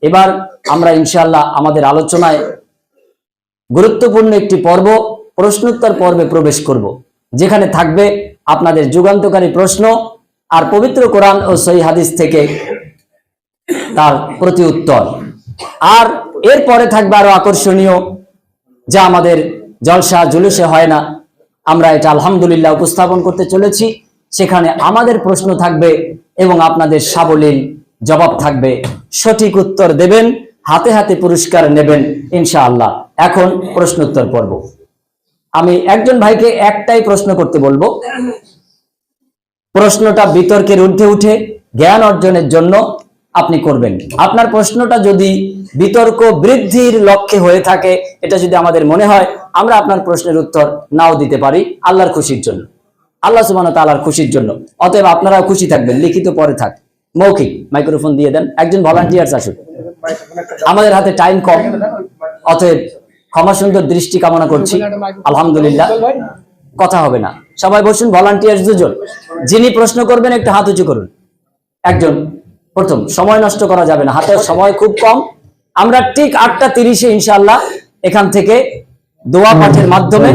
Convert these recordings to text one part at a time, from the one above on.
এবার আমরা ইনশাআল্লাহ আমাদের আলোচনায় গুরুত্বপূর্ণ একটি পর্ব প্রশ্নোত্তর পর্বে প্রবেশ করব, যেখানে থাকবে আপনাদের যুগান্তকারী প্রশ্ন আর পবিত্র কোরআন ও সহিহ হাদিস থেকে তার প্রতি উত্তর। আর এরপরে থাকবে আরো আকর্ষণীয়, যা আমাদের জলসা জুলুসে হয় না, আমরা এটা আলহামদুলিল্লাহ উপস্থাপন করতে চলেছি। সেখানে আমাদের প্রশ্ন থাকবে এবং আপনাদের সাবলীল জবাব থাকবে, সঠিক উত্তর দেবেন, হাতে হাতে পুরস্কার নেবেন ইনশাআল্লাহ। এখন প্রশ্নোত্তর পর্ব। আমি একজন ভাইকে একটাই প্রশ্ন করতে বলবো, প্রশ্নটা বিতর্কের ঊর্ধ্বে উঠে জ্ঞান অর্জনের জন্য আপনি করবেন। আপনার প্রশ্নটা যদি বিতর্ক বৃদ্ধির লক্ষ্যে হয়ে থাকে, এটা যদি আমাদের মনে হয়, আমরা আপনার প্রশ্নের উত্তর নাও দিতে পারি আল্লাহর খুশির জন্য, আল্লাহ সুবহানাহু ওয়া তাআলার খুশির জন্য। অতএব আপনারাও খুশি থাকবেন, লিখিত পরে থাক, মৌখিক মাইক্রোফোন দিয়ে দেন। একজন ভলান্টিয়ার্স আসুন, আমাদের হাতে টাইম কম, অতএব ক্ষমা সুন্দর দৃষ্টি কামনা করছি। আলহামদুলিল্লাহ, কথা হবে না, সবাই বসুন। ভলান্টিয়ার্স দুজন, যিনি প্রশ্ন করবেন একটু হাত উঁচু করুন। একজন প্রথম, সময় নষ্ট করা যাবে না, হাতের সময় খুব কম। আমরা ঠিক 8:30 ইনশাআল্লাহ এখান থেকে দোয়া পাঠের মাধ্যমে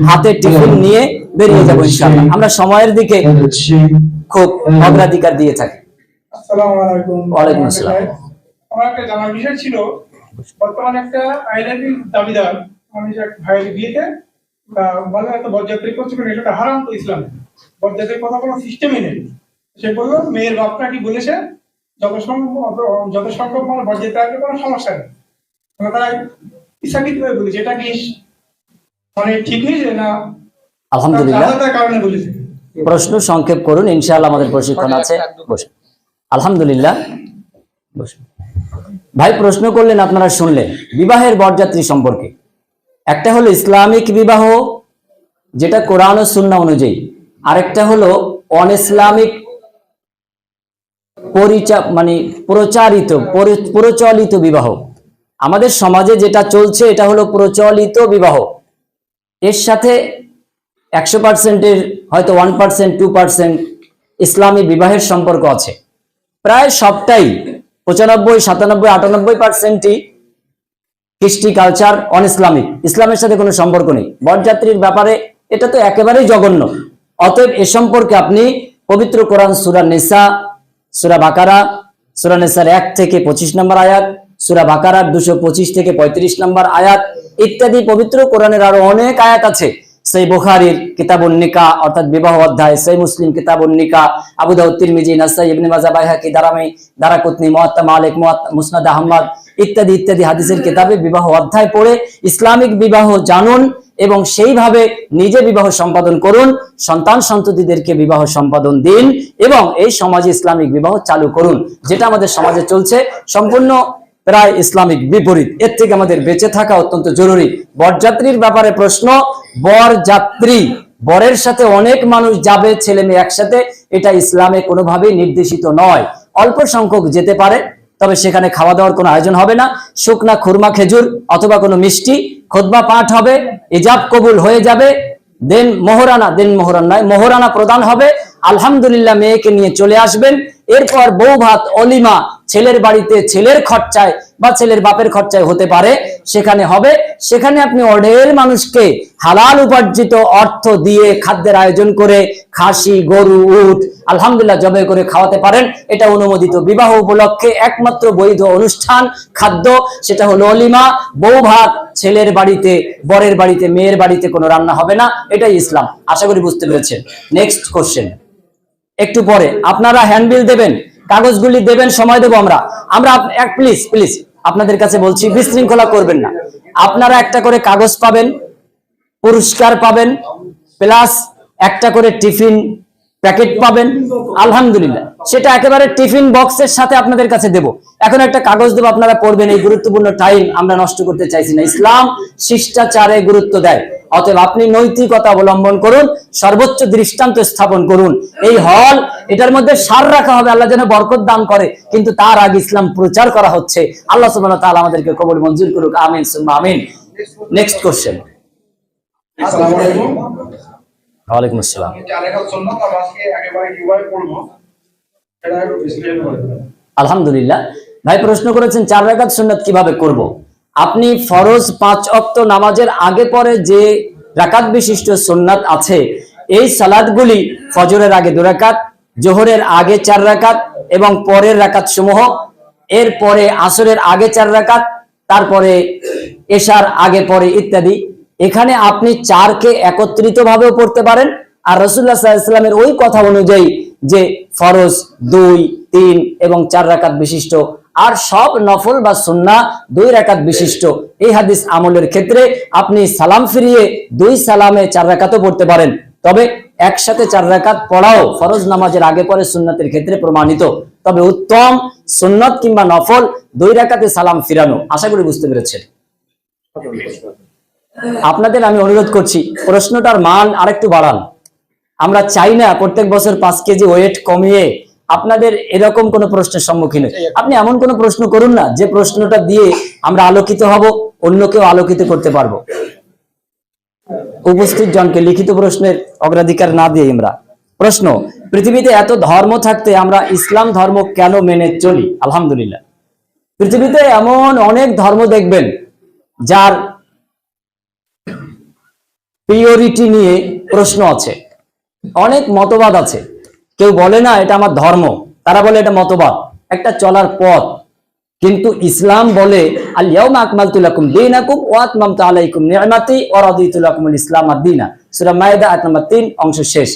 হাতে টিফিন নিয়ে বেরিয়ে যাবো ইনশাআল্লাহ। আমরা সময়ের দিকে খুব অগ্রাধিকার দিয়ে থাকি। আসসালামু আলাইকুম। ওয়ালাইকুম আসসালাম। আমার একটা জানার বিষয় ছিল, বর্তমানে একটা আইডেন্টি দাবিদার আমি এক ভাইয়ের বিয়েতে বলে একটা বরযাত্রী করছে, এটা হারাম তো ইসলামে, বরযাত্রীর কথা কোনো সিস্টেমই নেই। সে বললো মেয়ের বাপটা কি বলেছে যত সংখ্যক মানে বরযাত্রী আসবে কোনো সমস্যা নেই, তারা ইচ্ছাকৃত হয়ে বলেছে, এটা কি মানে ঠিক হয়েছে না? আলহামদুলিল্লাহ, কারণে বলেছে। প্রশ্ন সংক্ষেপ করুন, ইনশাআল্লাহ আমাদের প্রশিক্ষণ আছে। বসুন। আলহামদুলিল্লাহ, বসুন। ভাই প্রশ্ন করলেন, আপনারা শুনলেন বিবাহের বরযাত্রী সম্পর্কে। একটা হলো ইসলামিক বিবাহ, যেটা কোরআন ও সুন্নাহ অনুযায়ী, আরেকটা হলো অন ইসলামিক প্রচলিত বিবাহ। আমাদের সমাজে যেটা চলছে এটা হলো প্রচলিত বিবাহ। এর সাথে 100%-এর হয়তো 1%, 2% ইসলামী বিবাহের সম্পর্ক আছে। প্রায় সবটাই 95, 97, 98%ই কৃষ্টি কালচার অন ইসলামিক, ইসলামের সাথে কোনো সম্পর্ক নেই। বরযাত্রীর ব্যাপারে এটা তো একেবারেই জঘন্য। অতএব এ সম্পর্কে আপনি পবিত্র কোরআন সূরা নিসা, সূরা বাকারা, সূরা নিসার 1 থেকে 25 নম্বর আয়াত, সূরা বাকারার 225 থেকে 35 নম্বর আয়াত ইত্যাদি পবিত্র কোরআনের আরো অনেক আয়াত আছে। সেই বুখারীর কিতাবুন নিকাহ অর্থাৎ বিবাহ অধ্যায়, সেই মুসলিম কিতাবুন নিকাহ, আবু দাউদ, তিরমিজি, নাসাই, ইবনে মাজাহ, বাইহাকি, দারামি, দারাকুতনি, মুওয়াত্তা মালিক, মুসনাদ আহমদ ইত্যাদি ইত্যাদি হাদিসের কিতাবে বিবাহ অধ্যায় পড়ে ইসলামিক বিবাহ জানুন এবং সেইভাবে নিজে বিবাহ সম্পাদন করুন, সন্তান সন্ততিদেরকে বিবাহ সম্পাদন দিন এবং এই সমাজে ইসলামিক বিবাহ চালু করুন। যেটা আমাদের সমাজে চলছে সম্পূর্ণ প্রায় ইসলামিক বিপরীত। এর থেকে আমাদের বেঁচে থাকা অত্যন্ত জরুরি। বরযাত্রীর ব্যাপারে প্রশ্ন, বরযাত্রী, বরের সাথে অনেক মানুষ যাবে, ছেলে মেয়ে একসাথে, এটা ইসলামে কোনোভাবেই নির্দেশিত নয়। অল্প সংখ্যক যেতে পারে, তবে সেখানে খাওয়া দাওয়ার কোনো আয়োজন হবে না। শুকনা খুরমা খেজুর অথবা কোনো মিষ্টি, খুতবা পাঠ হবে, ইজাব কবুল হয়ে যাবে, দেন মোহরানা প্রদান হবে। আলহামদুলিল্লাহ, মেয়েকে নিয়ে চলে আসবেন। এরপর বউ ভাত, অলিমা, ছেলের বাড়িতে ছেলের খরচায় বা ছেলের বাপের খরচায় হতে পারে, সেখানে হবে। সেখানে আপনি অঢেল মানুষকে হালাল উপার্জিত অর্থ দিয়ে খাদ্যের আয়োজন করে খাসি, গরু, উট আলহামদুলিল্লাহ জবাই করে খাওয়াতে পারেন। এটা অনুমোদিত। বিবাহ উপলক্ষে একমাত্র বৈধ অনুষ্ঠান খাদ্য, সেটা হলো অলিমা, বউ ভাত, ছেলের বাড়িতে, বরের বাড়িতে, মেয়ের বাড়িতে কোনো রান্না হবে না। এটাই ইসলাম। আশা করি বুঝতে পেরেছেন। Next question. একটু পরে আপনারা হ্যান্ডবিল দেবেন, কাগজগুলি দেবেন, সময় দেবো আমরা। প্লিজ আপনাদের কাছে বলছি, বিশৃঙ্খলা করবেন না। আপনারা একটা করে কাগজ পাবেন, পুরস্কার পাবেন, প্লাস একটা করে টিফিন প্যাকেট পাবেন। আলহামদুলিল্লাহ, সেটা একেবারে টিফিন বক্সের সাথে আপনাদের কাছে দেব। এখন একটা কাগজ দেব, আপনারা পড়বেন। এই গুরুত্বপূর্ণ টাইম আমরা নষ্ট করতে চাইছি না। ইসলাম শিষ্টাচারে গুরুত্ব দেয়। অতএব আপনি নৈতিকতা অবলম্বন করুন, সর্বোচ্চ দৃষ্টান্ত স্থাপন করুন। এই হল, এটার মধ্যে সার রাখা হবে, আল্লাহ যেন বরকত দান করে, কিন্তু তার আগে ইসলাম প্রচার করা হচ্ছে। আল্লাহ সুবহানাহু ওয়া তাআলা আমাদেরকে কবুল মঞ্জুর করুক, আমিন সুম্মা আমিন। Next question. আসসালামু আলাইকুম। ওয়ালাইকুম আসসালাম। আজকে একেবারে কিভাবে পড়বো এটা একটু বিশ্লেষণ করবেন। আলহামদুলিল্লাহ, ভাই প্রশ্ন করেছেন 4 রাকাত সুন্নাত কিভাবে করব। আপনি ফরজ 5 ওয়াক্ত নামাজের আগে পরে যে রাকাত বিশিষ্ট সুন্নাত আছে, এই সালাতগুলি ফজরের আগে 2 রাকাত, জোহরের আগে 4 রাকাত এবং পরের রাকাত সমূহ, এরপরে আসরের আগে 4 রাকাত, তারপরে এশার আগে পরে ইত্যাদি। এখানে আপনি 4কে একত্রিত ভাবেও পড়তে পারেন, আর রাসূলুল্লাহ সাল্লাল্লাহু আলাইহি ওয়াসাল্লামের ওই কথা অনুযায়ী যে ফরজ 2, 3 এবং 4 রাকাত বিশিষ্ট, আর সব নফল বা সুন্নাহ 2 রাকাত বিশিষ্ট, এই হাদিস আমলের ক্ষেত্রে আপনি সালাম ফিরিয়ে 2 সালামে 4 রাকাতও পড়তে পারেন। তবে একসাথে 4 রাকাত পড়াও ফরজ নামাজের আগে পরে সুন্নাতের ক্ষেত্রে প্রমাণিত। তবে উত্তম সুন্নাত কিংবা নফল 2 রাকাতে সালাম ফিরানো। আশা করি বুঝতে পেরেছেন। আপনাদের আমি অনুরোধ করছি প্রশ্নটার মান আরেকটু বাড়ান। আমরা চাই না প্রত্যেক বছর 5 কেজি ওয়েট কমিয়ে আপনাদের এরকম কোন প্রশ্নের সম্মুখীন হই। আপনি এমন কোন প্রশ্ন করুন না যে প্রশ্নটা দিয়ে আমরা আলোকিত হব, অন্যকেও আলোকিত করতে পারবো। উপস্থিত জনকে লিখিত প্রশ্নের অগ্রাধিকার না দিয়ে আমরা প্রশ্ন, পৃথিবীতে এত ধর্ম থাকতে আমরা ইসলাম ধর্ম কেন মেনে চলি? আলহামদুলিল্লাহ, পৃথিবীতে এমন অনেক ধর্ম দেখবেন যার পিওরিটি নিয়ে প্রশ্ন আছে, অনেক মতবাদ আছে। কেউ বলে না এটা আমার ধর্ম, তারা বলে এটা মতবাদ, একটা চলার পথ। কিন্তু ইসলাম বলে আল ইয়াউমা আকমালতু লাকুম দীনাকুম ওয়া আতমামতু আলাইকুম নি'মাতি ওয়া রাদিতু লাকুমুল ইসলাম আদ-দীনা। সূরা মায়েদা আয়াত নাম্বার 3 অংশ শেষ।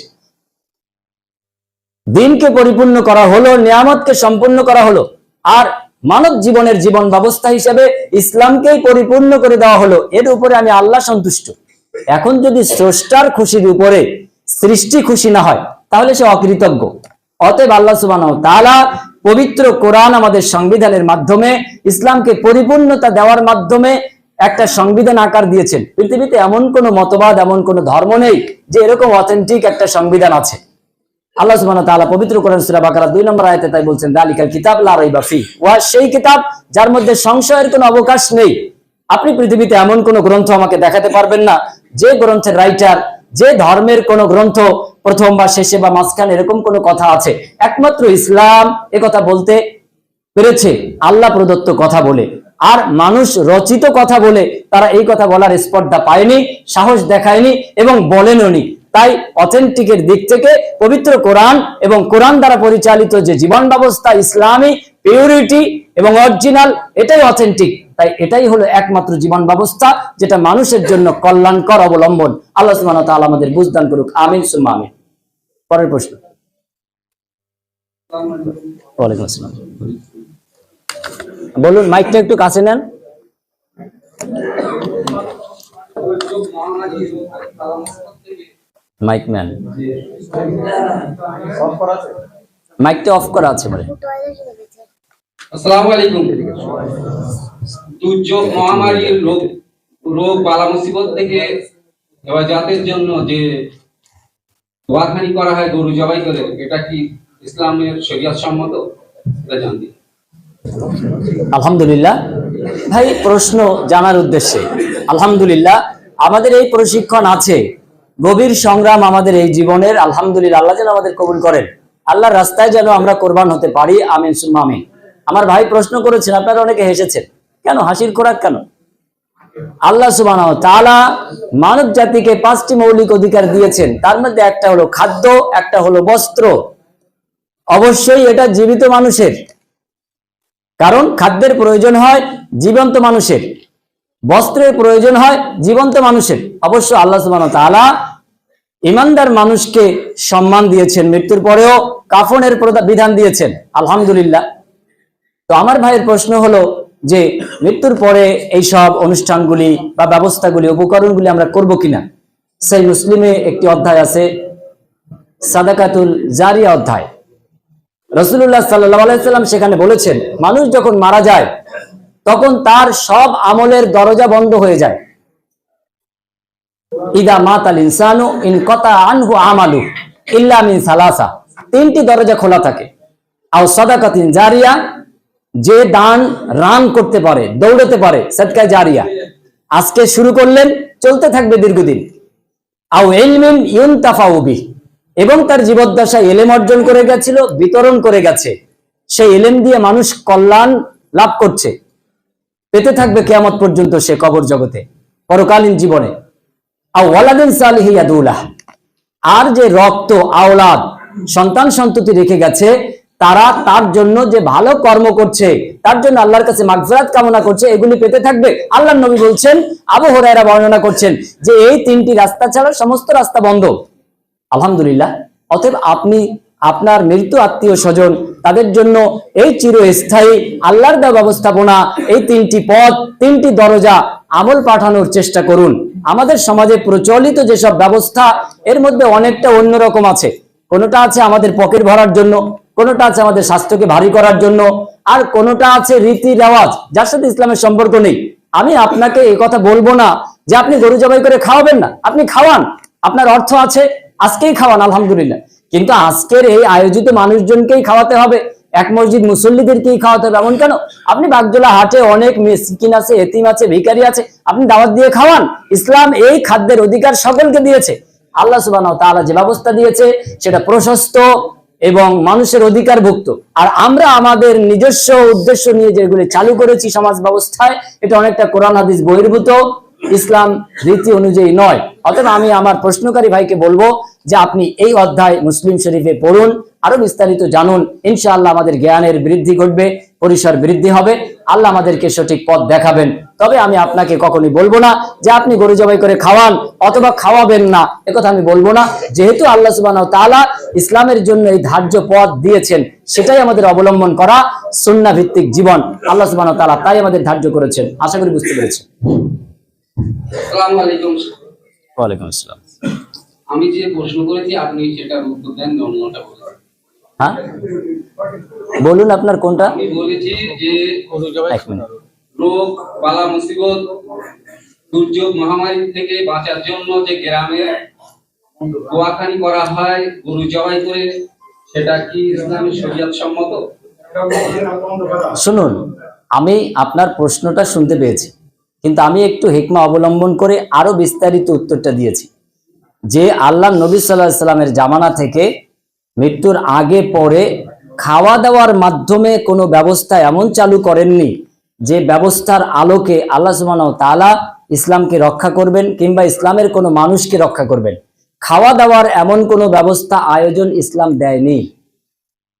দিনকে পরিপূর্ণ করা হলো, নিয়ামতকে সম্পূর্ণ করা হলো, আর মানব জীবনের জীবন ব্যবস্থা হিসেবে ইসলামকেই পরিপূর্ণ করে দেওয়া হলো। এর উপরে আমি আল্লাহ সন্তুষ্ট। এখন যদি স্রষ্টার খুশির উপরে সৃষ্টি খুশি না হয় তাহলে সে অকৃতজ্ঞ। অতএব আল্লাহ সুবহানাহু ওয়া তাআলা পবিত্র কোরআন আমাদের সংবিধানের মাধ্যমে ইসলামকে পরিপূর্ণতা দেওয়ার মাধ্যমে একটা সংবিধান আকার দিয়েছেন। পৃথিবীতে এমন কোন মতবাদ, এমন কোন ধর্ম নেই যে এরকম অথেন্টিক একটা সংবিধান আছে। আল্লাহ সুবহানাহু ওয়া তাআলা পবিত্র কোরআন সূরা বাকারা 2 নম্বর আয়াতে তাই বলছেন, যালিকাল কিতাব লা রাইবা ফি, ওয়া সেই কিতাব যার মধ্যে সংশয়ের কোনো অবকাশ নেই। আপনি পৃথিবীতে এমন কোন গ্রন্থ আমাকে দেখাতে পারবেন না যে গ্রন্থের রাইটার, যে ধর্মের কোন গ্রন্থ প্রথম বা শেষে বা মাঝখানে এরকম কোন কথা আছে। একমাত্র ইসলাম কথা বলতে পেরেছে আল্লাহ প্রদত্ত কথা বলে, আর মানুষ রচিত কথা বলে তারা এই কথা বলার স্পর্ধা পায়নি, সাহস দেখায়নি এবং বলেননি। তাই অথেন্টিকের দিক থেকে পবিত্র কোরআন এবং কোরআন দ্বারা পরিচালিত যে জীবন ব্যবস্থা ইসলামী, পিউরিটি এবং অরিজিনাল, এটাই অথেন্টিক। তাই এটাই হলো একমাত্র জীবন ব্যবস্থা যেটা মানুষের জন্য কল্যাণকর অবলম্বন। আল্লাহ সুবহানাহু ওয়া তাআলা আমাদের বুঝদান করুক, আমিন সুম্মা আমিন। পরের প্রশ্ন। ওয়ালাইকুম আসসালাম। বলুন, মাইকটা একটু কাছে নেন। মাইক ম্যান, মাইকটা অফ করা আছে বলে। আসসালামু আলাইকুম। দুর্যোগ, মহামারী, রোগ বালা মুসিবত থেকে হেফাজতের জন্য যে দোয়াখানি করা হয় গরু জবাই করে, এটা কি ইসলামের শরীয়ত সম্মত? এটা জানতে। আলহামদুলিল্লাহ ভাই, প্রশ্ন জানার উদ্দেশ্যে আলহামদুলিল্লাহ আমাদের এই প্রশিক্ষণ আছে, গভীর সংগ্রাম আমাদের এই জীবনের। আলহামদুলিল্লাহ, আল্লাহ যেন আমাদের কবুল করেন, আল্লাহর রাস্তায় যেন আমরা কোরবান হতে পারি, আমিন সুম্মা আমিন। আমার ভাই প্রশ্ন করেছেন, আপনারা অনেকে হেসেছেন, কেন হাসির খোরাক কেন? আল্লাহ সুবহানাহু ওয়া তাআলা মানব জাতিকে 5টি মৌলিক অধিকার দিয়েছেন, তার মধ্যে একটা হলো খাদ্য, একটা হলো বস্ত্র। অবশ্যই এটা জীবিত মানুষের, কারণ খাদ্যের প্রয়োজন হয় জীবন্ত মানুষের, বস্ত্রের প্রয়োজন হয় জীবন্ত মানুষের। অবশ্য আল্লাহ সুবহানাহু ওয়া তাআলা ইমানদার মানুষকে সম্মান দিয়েছেন, মৃত্যুর পরেও কাফনের বিধান দিয়েছেন, আলহামদুলিল্লাহ। তো আমার ভাইয়ের প্রশ্ন হলো যে মৃত্যুর পরে এই সব অনুষ্ঠানগুলি বা ব্যবস্থাগুলি, উপকরণগুলি আমরা করব কিনা। সেই মুসলিমে একটি অধ্যায় আছে, সাদাকাতুল জারিয়া অধ্যায়। রাসূলুল্লাহ সাল্লাল্লাহু আলাইহি ওয়াসাল্লাম সেখানে বলেছেন, মানুষ যখন মারা যায় তখন তার সব আমলের দরজা বন্ধ হয়ে যায়। ইদা মাতাল ইনসানু ইনকাতা আনহু আমালু ইল্লা মিন সালাসা, 3টি দরজা খোলা থাকে। আও সাদাকাতিন জারিয়া, যে দান রান করতে পারে, দৌড়াতে পারে, সাদকা জারিয়া, আজকে শুরু করলেন চলতে থাকবে দীর্ঘদিন। আও ইলমিন ইউনতাফাউ বিহি, এবং তার জীবদ্দশায় ইলম অর্জন করে গেছিল, বিতরণ করে গেছে, সেই ইলম দিয়ে মানুষ কল্যাণ লাভ করছে, পেতে থাকবে কিয়ামত পর্যন্ত সে কবর জগতে, পরকালীন জীবনে। ওয়ালাদিন সালিহি ইয়াদুলাহ, আর যে রক্ত আওলাদ সন্তান সন্ততি রেখে গেছে, তারা তার জন্য যে ভালো কর্ম করছে, তার জন্য আল্লাহর কাছে মাগফিরাত কামনা করছে, এগুলি পেতে থাকবে। আল্লাহর নবী বলছেন, আবু হুরায়রা বর্ণনা করছেন যে এই তিনটি রাস্তা ছাড়া সমস্ত রাস্তা বন্ধ। আলহামদুলিল্লাহ। অতএব আপনি আপনার মৃত্যু আত্মীয় স্বজন তাদের জন্য এই চিরস্থায়ী আল্লাহর দেওয়া ব্যবস্থাপনা, এই তিনটি পথ, তিনটি দরজা আমল পাঠানোর চেষ্টা করুন। আমাদের সমাজে প্রচলিত যেসব ব্যবস্থা, এর মধ্যে অনেকটা অন্যরকম আছে। কোনোটা আছে আমাদের পকেট ভরার জন্য, কোনোটা আছে আমাদের স্বাস্থ্যকে ভারী করার জন্য, আর কোনোটা আছে রীতি রেওয়াজ যার সাথে ইসলামের সম্পর্ক নেই। আমি আপনাকে এই কথা বলবো না যে আপনি গরু জবাই করে খাওয়াবেন না, আপনি খাওয়ান, আপনার অর্থ আছে, আজকেই খাওয়ান, আলহামদুলিল্লাহ। কিন্তু আজকের এই আয়োজিত মানুষজনকেই খাওয়াতে হবে, এক মসজিদ মুসল্লিদেরকেই খাওয়াতে হবে এমন কেন? আপনি বাগজোলা হাটে অনেক মিসকিন আছে, এতিম আছে, ভিখারি আছে, আপনি দাওয়াত দিয়ে খাওয়ান। ইসলাম এই খাদ্যের অধিকার সকলকে দিয়েছে। আল্লাহ সুবহানাহু ওয়া তাআলা যে ব্যবস্থা দিয়েছে সেটা প্রশস্ত এবং মানুষের অধিকারভুক্ত। আর আমরা আমাদের নিজস্ব উদ্দেশ্য নিয়ে যেগুলি চালু করেছি সমাজ ব্যবস্থায়, এটা অনেকটা কোরআন হাদিস বহির্ভূত, ইসলাম রীতি অনুযায়ী নয়। অতএব আমি আমার প্রশ্নকারী ভাইকে বলবো যে আপনি এই অধ্যায় মুসলিম শরীফে পড়ুন, আরো বিস্তারিত জানুন। ইনশাআল্লাহ আমাদের জ্ঞানের বৃদ্ধি ঘটবে, পরিসর বৃদ্ধি হবে, আল্লাহ আমাদেরকে সঠিক পথ দেখাবেন। তবে আমি আপনাকে কখনোই বলবো না যে আপনি গরু জবাই করে খাওয়ান অথবা খাওয়াবেন না, একথা আমি বলবো না। যেহেতু আল্লাহ সুবহানাহু ওয়া তাআলা ইসলামের জন্য এই ধার্য পথ দিয়েছেন, সেটাই আমাদের অবলম্বন করা, সুন্নাহ ভিত্তিক জীবন আল্লাহ সুবহানাহু ওয়া তাআলা তাই আমাদের ধার্য করেছেন। আশা করি বুঝতে পেরেছেন। আসসালামু আলাইকুম। ওয়ালাইকুম আসসালাম। আমি যে প্রশ্ন করেছি আপনি সেটার উত্তর দেন, অন্যটা বলুন। হ্যাঁ বলুন, আপনার কোনটা? আমি বলেছি যে এক মিনিট। রোগ বালা মুসিবত দুর্যোগ মহামারী থেকে বাঁচার জন্য যে গ্রামে দোয়াখানি করা হয় গরু জবাই করে, সেটা কি ইসলামের শরীয়ত সম্মত? শুনুন, আমি আপনার প্রশ্নটা শুনতে পেয়েছি, কিন্তু আমি একটু হিকমা অবলম্বন করে আরো বিস্তারিত উত্তরটা দিয়েছি যে আল্লাহ নবী সাল্লাল্লাহু আলাইহি সাল্লামের জামানা থেকে মৃত্যুর আগে পরে খাওয়া দাওয়ার মাধ্যমে কোনো ব্যবস্থা এমন চালু করেননি যে ব্যবস্থার আলোকে আল্লাহ সুবহানাহু ওয়া তাআলা ইসলামকে রক্ষা করবেন কিংবা ইসলামের কোনো মানুষকে রক্ষা করবেন। খাওয়া দাওয়ার এমন কোনো ব্যবস্থা আয়োজন ইসলাম দেয়নি।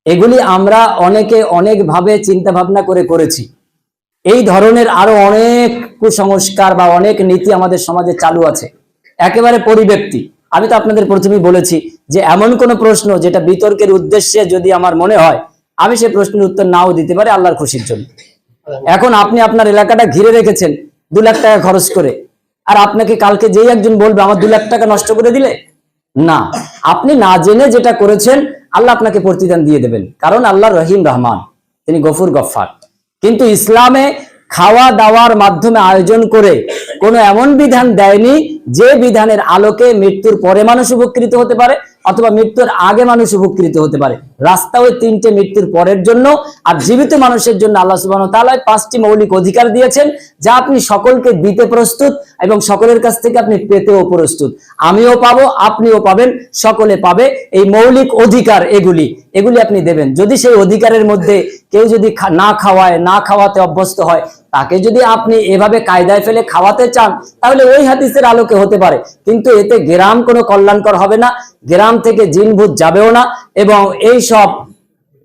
এগুলি আমরা অনেকে অনেকভাবে চিন্তা ভাবনা করে করেছি। এই ধরনের আরো অনেক কুসংস্কার বা অনেক নীতি আমাদের সমাজে চালু আছে, একেবারে পরিব্যক্তি। আমি তো আপনাদের প্রথমেই বলেছি যে এমন কোন প্রশ্ন যেটা বিতর্কের উদ্দেশ্যে যদি আমার মনে হয়, আমি সেই প্রশ্নের উত্তর নাও দিতে পারি আল্লাহর খুশির জন্য। এখন আপনি আপনার এলাকাটা ঘিরে রেখেছেন 2 লাখ টাকা খরচ করে, আর আপনাকে কালকে যেই একজন বলবে আমার 2 লাখ টাকা নষ্ট করে দিলে, না, আপনি না জেনে যেটা করেছেন আল্লাহ আপনাকে প্রতিদান দিয়ে দেবেন, কারণ আল্লাহ রহিম রহমান, তিনি গফুর গফফার। কিন্তু ইসলামে খাওয়া দাওয়ার মাধ্যমে আয়োজন করে কোনো এমন বিধান দেয়নি যে বিধানের আলোকে মৃত্যুর পরে মানুষ উপকৃত হতে পারে অথবা মৃত্যুর আগে মানুষ উপকৃত হতে পারে। রাস্তা ওই 3টে, মৃত্যুর পরের জন্য আর জীবিত মানুষের জন্য আল্লাহ সুবহানাহু ওয়া তাআলা 5টি মৌলিক অধিকার দিয়েছেন, যা আপনি সকলকে দিতে প্রস্তুত এবং সকলের কাছ থেকে আপনি পেতেও প্রস্তুত। আমিও পাবো, আপনিও পাবেন, সকলে পাবে। এই মৌলিক অধিকার এগুলি আপনি দেবেন। যদি সেই অধিকারের মধ্যে কেউ যদি না খাওয়ায়, না খাওয়াতে অভ্যস্ত হয়, তাকে যদি আপনি এভাবে কায়দায় ফেলে খাওয়াতে চান, তাহলে ওই হাদিসের আলোকে হতে পারে, কিন্তু এতে গ্রাম কোনো কল্যাণকর হবে না, গ্রাম থেকে জিনভূত যাবেও না, এবং এই সব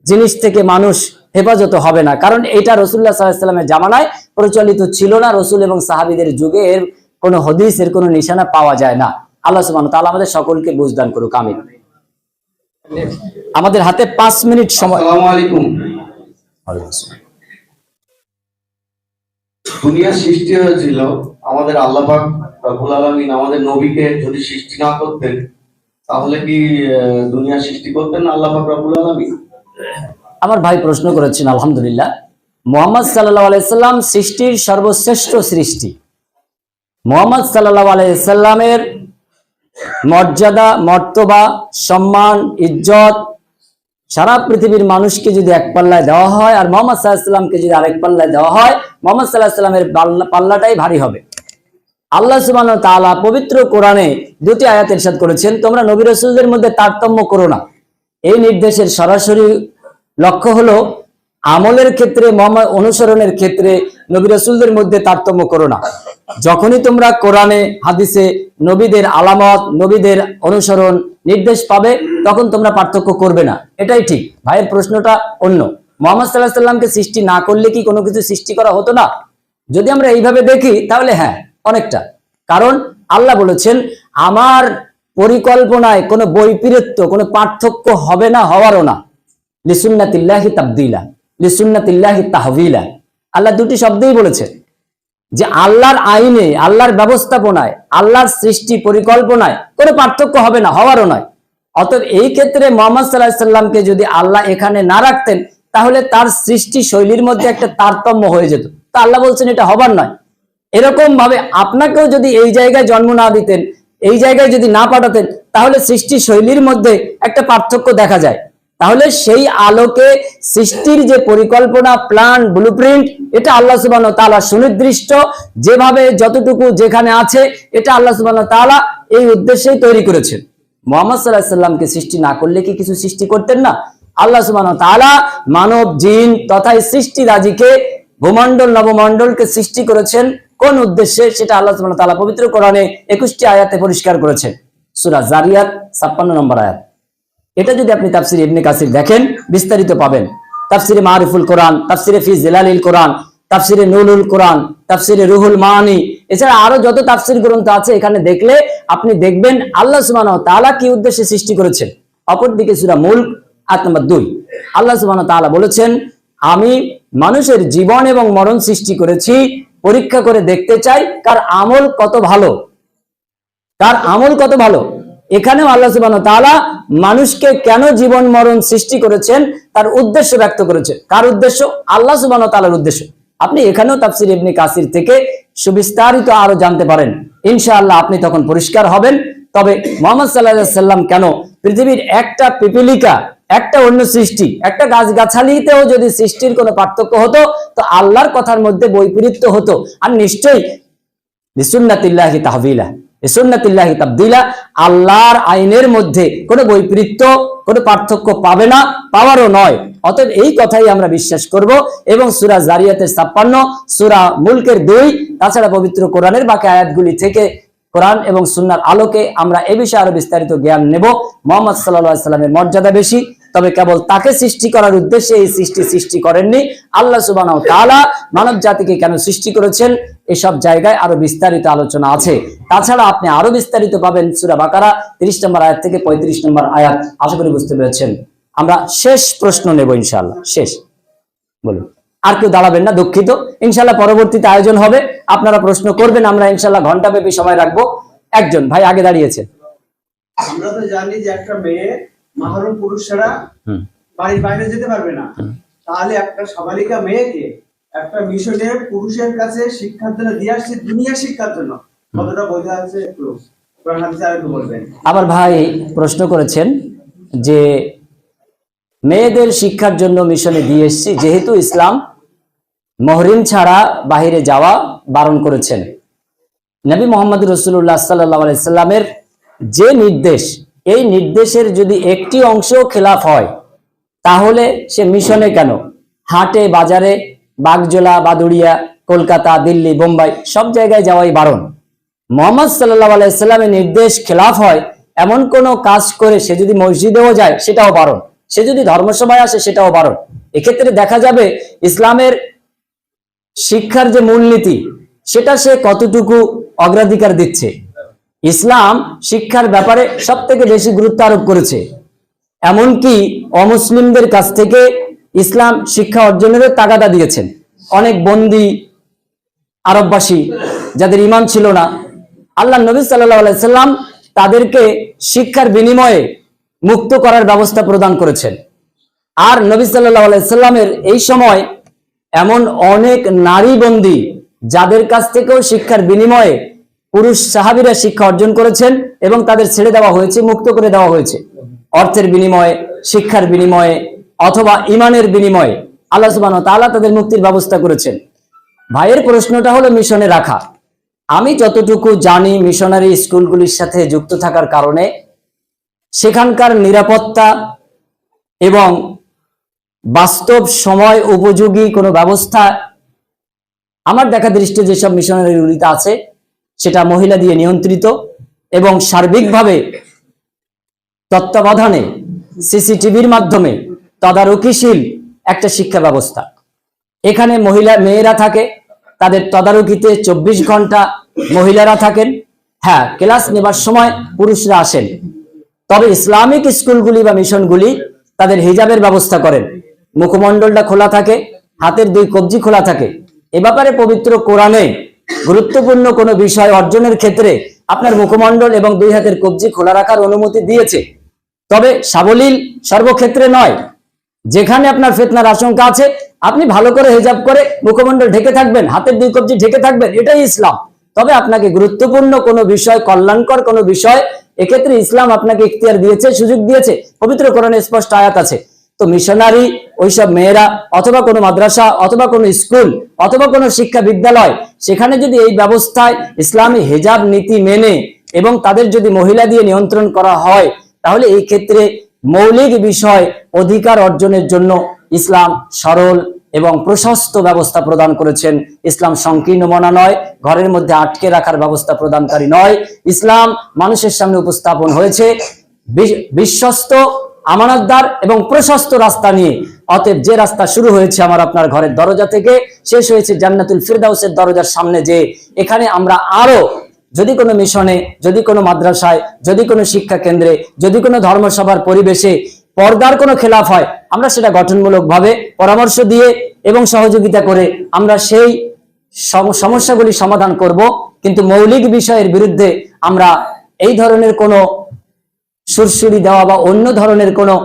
জিনিস থেকে মানুষ হেফাজত হবে না। কারণ এটা রাসূলুল্লাহ সাল্লাল্লাহু আলাইহি ওয়াসাল্লামের জামানায় প্রচলিত ছিল না, রাসূল এবং সাহাবীদের যুগে এর কোনো হাদিস, এর কোনো নিশানা পাওয়া যায় না। আল্লাহ সুবহানাহু ওয়া তাআলা আমাদের সকলকে বুঝদান করুক, আমিন। আমাদের হাতে 5 মিনিট সময়। আসসালামু আলাইকুম। দুনিয়া সৃষ্টি হয়েছিল আমাদের আল্লাহ পাক রব্বুল আলামিন আমাদের নবীকে যদি সৃষ্টি না করতেন, তাহলে কি দুনিয়া সৃষ্টি করতেন না আল্লাহ পাক রব্বুল আলামিন? আমার ভাই প্রশ্ন করেছেন, আলহামদুলিল্লাহ। মুহাম্মদ সাল্লাল্লাহু আলাইহি সাল্লাম সৃষ্টির সর্বশ্রেষ্ঠ সৃষ্টি। মুহাম্মদ সাল্লাল্লাহু আলাইহি সাল্লামের মর্যাদা, মর্তবা, সম্মান, ইজ্জত সারা পৃথিবীর মানুষকে যদি এক পাল্লায় দেওয়া হয় আর মুহাম্মদ সাল্লাল্লাহু আলাইহি সাল্লামকে যদি আরেক পাল্লায় দেওয়া হয়, মুহাম্মদ সাল্লাল্লাহু আলাইহি সাল্লামের পাল্লাটাই ভারী হবে। আল্লাহ সুবহানাহু ওয়া তাআলা পবিত্র কোরআনে 2টি আয়াত ইরশাদ করেছেন, তোমরা নবী রাসূলদের মধ্যে তারতম্য করো না। এই নির্দেশের সরাসরি লক্ষ্য হলো আমলের ক্ষেত্রে, অনুসরণের ক্ষেত্রে নবী রাসূলদের মধ্যে তারতম্য করো না। যখনই তোমরা কোরআনে হাদিসে নবীদের আলামত, নবীদের অনুসরণ নির্দেশ পাবে, তখন তোমরা পার্থক্য করবে না, এটাই ঠিক। ভাইয়ের প্রশ্নটা অন্য। মুহাম্মদ সাল্লাল্লাহু আলাইহি সাল্লামকে সৃষ্টি না করলে কি কোনো কিছু সৃষ্টি করা হতো না? যদি আমরা এইভাবে দেখি তাহলে হ্যাঁ, অনেকটা। কারণ আল্লাহ বলেছেন আমার পরিকল্পনায় কোনো বৈপরীত্য, কোনো পার্থক্য হবে না, হওয়ারও না। লিসুন্নাতিল্লাহি তাবদীলা, লিসুন্নাতিল্লাহি তাহওয়িলা। আল্লাহ দুটি শব্দই বলেছে যে আল্লাহর আইনে, আল্লাহর ব্যবস্থাপনায়, আল্লাহর সৃষ্টি পরিকল্পনায় কোনো পার্থক্য হবে না, হওয়ারও নয়। অতএব এই ক্ষেত্রে মুহাম্মদ সাল্লাল্লাহু আলাইহি সাল্লামকে যদি আল্লাহ এখানে না রাখতেন, তাহলে তার সৃষ্টি শৈলীর মধ্যে একটা তারতম্য হয়ে যেত। তা আল্লাহ বলছেন এটা হবার নয়। এরকম ভাবে আপনাকেও যদি এই জায়গায় জন্ম না দিতেন, এই জায়গায় যদি না পাঠাতেন, তাহলে সৃষ্টি শৈলীর মধ্যে একটা পার্থক্য দেখা যায়। তাহলে সেই আলোকে সৃষ্টির যে পরিকল্পনা, প্ল্যান, ব্লুপ্রিন্ট, এটা আল্লাহ সুবহানাহু ওয়া তাআলা সুনির্দিষ্ট, যেভাবে যতটুকু যেখানে আছে, এটা আল্লাহ সুবহানাহু ওয়া তাআলা এই উদ্দেশ্যেই তৈরি করেছেন। মুহাম্মদ সাল্লাল্লাহু আলাইহি সাল্লামকে সৃষ্টি না করলে কি কিছু সৃষ্টি করতেন না? আল্লাহ সুবহানাহু ওয়া তাআলা মানব, জিন তথা সৃষ্টিরাজিকে, ভূমণ্ডল, নবমণ্ডলকে সৃষ্টি করেছেন কোন উদ্দেশ্যে, সেটা আল্লাহ সুবহানাহু ওয়া তাআলা পবিত্র কোরআনে 21টি আয়াতে পরিষ্কার করেছেন। সূরা জারিয়াত 56 নম্বর আয়াত। এটা যদি আপনি তাফসিরে ইবনে কাসির দেখেন, বিস্তারিত পাবেন। তাফসিরে মারিফুল কোরআন, তাফসিরে ফি জিলালিল কোরআন, তাফসিরে নুরুল কোরআন, তাফসিরে রুহুল মানি, এছাড়া আরো যত তাফসির গ্রন্থ আছে, এখানে দেখলে আপনি দেখবেন আল্লাহ সুবহানাহু ওয়া তাআলা কি উদ্দেশ্যে সৃষ্টি করেছেন। অপরদিকে সূরা মুলক আয়াত নম্বর 2, আল্লাহ সুবহানাহু ওয়া তাআলা বলেছেন আমি মানুষের জীবন এবং মরণ সৃষ্টি করেছি পরীক্ষা করে দেখতে চাই কার আমল কত ভালো, তার আমল কত ভালো। এখানেও আল্লাহ সুবহানাহু ওয়া তাআলা মানুষকে কেন জীবন মরণ সৃষ্টি করেছেন তার উদ্দেশ্য ব্যক্ত করেছেন। কার উদ্দেশ্য? আল্লাহ সুবহানাহু ওয়া তাআলার উদ্দেশ্য। আপনি এখানেও তাফসীর ইবনে কাসির থেকে সুবিস্তারিত আরো জানতে পারেন, ইনশাআল্লাহ আপনি তখন পরিষ্কার হবেন। তবে মুহাম্মদ সাল্লাল্লাহু আলাইহি সাল্লাম কেন পৃথিবীর একটা পিপীলিকা, একটা অন্য সৃষ্টি, একটা গাছগাছালিতেও যদি সৃষ্টির কোনো পার্থক্য হতো, তো আল্লাহর কথার মধ্যে বৈপরীত্য হতো। আর নিশ্চয়ই লিসুন্নাতিল্লাহি তাহওয়িলা, লিসুন্নাতিল্লাহি তাবদীলা, আল্লাহর আইনের মধ্যে কোনো বৈপরীত্য, কোনো পার্থক্য পাবে না, পাওয়ারও নয়। অতএব এই কথাই আমরা বিশ্বাস করব। এবং সূরা জারিয়াতের 56, সূরা মুলকের 2, তাছাড়া পবিত্র কোরআনের বাকি আয়াতগুলি থেকে কোরআন এবং সুন্নাহর আলোকে আমরা এ বিষয়ে আরো বিস্তারিত জ্ঞান নেব। মুহাম্মদ সাল্লাল্লাহু আলাইহি সাল্লামের মর্যাদা বেশি, তবে কেবল তাকে সৃষ্টি করার উদ্দেশ্যে এই সৃষ্টি করেননি। আল্লাহ সুবহানাহু ওয়া তাআলা মানব জাতিকে কেন সৃষ্টি করেছেন, এসব জায়গায় আরো বিস্তারিত আলোচনা আছে। তাছাড়া আপনি আরো বিস্তারিত পাবেন সূরা বাকারা 30 নম্বর আয়াত থেকে 35 নম্বর আয়াত। আশা করি বুঝতে পেরেছেন। আমরা শেষ প্রশ্ন নেব ইনশাআল্লাহ। শেষ বলুন। আর কেউ দাঁড়াবেন না, দুঃখিত। ইনশাআল্লাহ পরবর্তীতে আয়োজন হবে, আপনারা প্রশ্ন করবেন, আমরা ইনশাআল্লাহ ঘন্টাব্যাপী সময় রাখবো। একজন ভাই আগে দাঁড়িয়েছে। আমরা তো জানি যে একটা মেয়ে মাহরম পুরুষ ছাড়া বাড়ির বাইরে যেতে পারবে না। তাহলে একটা সাবালিকা মেয়েকে একটা মিশনের পুরুষের কাছে শিক্ষার জন্য দিয়ে আসছে, দুনিয়া শিক্ষার জন্য, কতটা বোঝা আছে একটু বলবেন। আবার ভাই প্রশ্ন করেছেন যে মেয়েদের শিক্ষার জন্য মিশনে দিয়ে এসছি, যেহেতু ইসলাম মহরিম ছাড়া বাহিরে যাওয়া বারণ করেছেন। নবী মুহাম্মদ রাসূলুল্লাহ সাল্লাল্লাহু আলাইহি সাল্লামের যে নির্দেশ, এই নির্দেশের যদি একটি অংশ খেলাফ হয়, তাহলে সে মিশনে কেন, হাটে বাজারে, বাগজোলা, বাদুড়িয়া, কলকাতা, দিল্লি, বোম্বাই সব জায়গায় যাওয়াই বারণ। মুহাম্মদ সাল্লাল্লাহু আলাইহি সাল্লামের নির্দেশ খেলাফ হয় এমন কোন কাজ করে সে যদি মসজিদেও যায়, সেটাও বারণ। সে যদি ধর্মসভায় আসে, সেটাও বারণ। এক্ষেত্রে দেখা যাবে ইসলামের শিক্ষার যে মূলনীতি, সেটা সে কতটুকু অগ্রাধিকার দিচ্ছে। ইসলাম শিক্ষার ব্যাপারে সব থেকে বেশি গুরুত্ব আরোপ করেছে। এমনকি অমুসলিমদের কাছ থেকে ইসলাম শিক্ষা অর্জনেরও তাগাদা দিয়েছেন। অনেক বন্দী আরববাসী যাদের ঈমান ছিল না, আল্লাহ নবী সাল্লাল্লাহু আলাইহি সাল্লাম তাদেরকে শিক্ষার বিনিময়ে মুক্ত করার ব্যবস্থা প্রদান করেছেন। আর নবী সাল্লাল্লাহু আলাইহি সাল্লামের এই সময় এমন অনেক নারী বন্দী, যাদের কাছ থেকেও শিক্ষার বিনিময়ে পুরুষ সাহাবীরা শিক্ষা অর্জন করেছেন এবং তাদের ছেড়ে দেওয়া হয়েছে, মুক্ত করে দেওয়া হয়েছে। অর্থের বিনিময়ে, শিক্ষার বিনিময়ে অথবা ঈমানের বিনিময়ে আল্লাহ সুবহানাহু ওয়া তাআলা তাদের মুক্তির ব্যবস্থা করেছেন। ভাইয়ের প্রশ্নটা হলো মিশনে রাখা। আমি যতটুকু জানি, মিশনারি স্কুলগুলির সাথে যুক্ত থাকার কারণে সেখানকার নিরাপত্তা এবং বাস্তব সময় উপযোগী কোনো ব্যবস্থা আমার দেখা দৃষ্টি যেসব মিশনারিগুলিতে আছে সেটা মহিলা দিয়ে নিয়ন্ত্রিত এবং সার্বিকভাবে তত্ত্বাবধানে সিসিটিভির মাধ্যমে তদারকিশীল একটা শিক্ষা ব্যবস্থা। এখানে মেয়েরা থাকে, তাদের তদারকিতে 24 ঘন্টা মহিলারা থাকেন। হ্যাঁ, ক্লাস নেবার সময় পুরুষরা আসেন, তবে ইসলামিক স্কুলগুলি বা মিশনগুলি তাদের হিজাবের ব্যবস্থা করেন, মুখমণ্ডলটা খোলা থাকে, হাতের 2 কবজি খোলা থাকে। এ ব্যাপারে পবিত্র কোরআনে গুরুত্বপূর্ণ কোনো বিষয় অর্জনের ক্ষেত্রে আপনার মুখমণ্ডল এবং 2 হাতের কবজি খোলা রাখার অনুমতি দিয়েছে, তবে সাবলীল সর্বক্ষেত্রে নয়। যেখানে আপনার ফিতনার আশঙ্কা আছে আপনি ভালো করে হিজাব করে মুখমণ্ডল ঢেকে থাকবেন, হাতের 2 কবজি ঢেকে থাকবেন, এটাই ইসলাম। তবে আপনাকে গুরুত্বপূর্ণ কোনো বিষয়, কল্যাণকর কোনো বিষয়, এক্ষেত্রে ইসলাম আপনাকে ইখতিয়ার দিয়েছে, সুযোগ দিয়েছে, পবিত্র কোরআনে স্পষ্ট আয়াত আছে। তো মিশনারি ওইসব মেয়েরা অথবা কোনো মাদ্রাসা অথবা কোনো স্কুল অথবা কোনো শিক্ষা বিদ্যালয়, সেখানে যদি এই ব্যবস্থায় ইসলামী হিজাব নীতি মেনে এবং তাদের যদি মহিলা দিয়ে নিয়ন্ত্রণ করা হয়, তাহলে এই ক্ষেত্রে মৌলিক বিষয় অধিকার অর্জনের জন্য ইসলাম সরল এবং প্রশস্ত ব্যবস্থা প্রদান করেছেন। ইসলাম সংকীর্ণ মনা নয়, ঘরের মধ্যে আটকে রাখার ব্যবস্থা প্রদানকারী নয়। ইসলাম মানুষের সামনে উপস্থাপন হয়েছে বিশ্বস্ত, আমানতদার এবং প্রশস্ত রাস্তা নিয়ে। অতএব যে রাস্তা শুরু হয়েছে আমার আপনার ঘরের দরজা থেকে, শেষ হয়েছে জান্নাতুল ফিরদাউসের দরজার সামনে, যে এখানে আমরা আরো যদি কোনো মিশনে, যদি কোনো মাদ্রাসায়, যদি কোনো শিক্ষা কেন্দ্রে, যদি কোনো ধর্মসভার পরিবেশে পর্দার কোনো খেলাফ হয়, আমরা সেটা গঠনমূলকভাবে পরামর্শ দিয়ে এবং সহযোগিতা করে আমরা সেই সমস্যাগুলি সমাধান করব। কিন্তু মৌলিক বিষয়ের বিরুদ্ধে আমরা এই ধরনের কোনো সুরসুরি দেওয়া বা অন্য ধরনের কোনো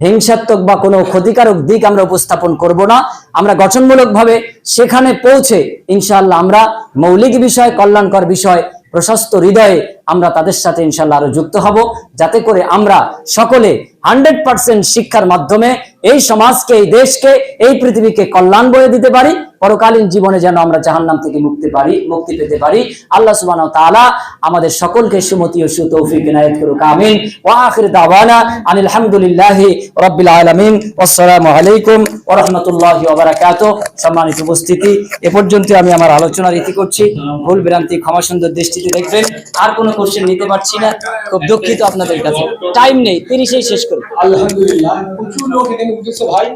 হিংসাত্মক বা কোনো ক্ষতিকারক দিক আমরা উপস্থাপন করব না। আমরা গঠনমূলকভাবে সেখানে পৌঁছে ইনশাআল্লাহ আমরা মৌলিক বিষয়, কল্যাণকর বিষয় প্রশস্ত হৃদয়ে আমরা তাদের সাথে ইনশাআল্লাহ আরো যুক্ত হব, যাতে করে আমরা সকলে 100% শিক্ষার মাধ্যমে এই সমাজকে, এই দেশকে, এই পৃথিবীকে কল্যাণ বয়ে দিতে পারি, পরকালীন জীবনে যেন আমরা জাহান্নাম থেকে মুক্তি পেতে পারি। আল্লাহ সুবহানাহু ওয়া তাআলা আমাদের সকলকে সুমতি ও সুতৌফিক ইনায়াত করুক, আমিন। ওয়া আখির দাওয়ানা আনিল হামদুলিল্লাহি রাব্বিল আলামিন। আসসালামু আলাইকুম ওয়া রাহমাতুল্লাহি ওয়া বারাকাতুহু। সম্মানিত উপস্থিতি, এ পর্যন্ত আমি আমার আলোচনার ইতি করছি। ভুল ভ্রান্তি ক্ষমা সুন্দর দৃষ্টিতে দেখবেন। আর কোনো কোশ্চেন নিতে পারছি না, খুব দুঃখিত আপনাদের কাছে, টাইম নেই, 30এই শেষ করি। আলহামদুলিল্লাহ, প্রচুর লোক এখানে উঠেছে ভাই।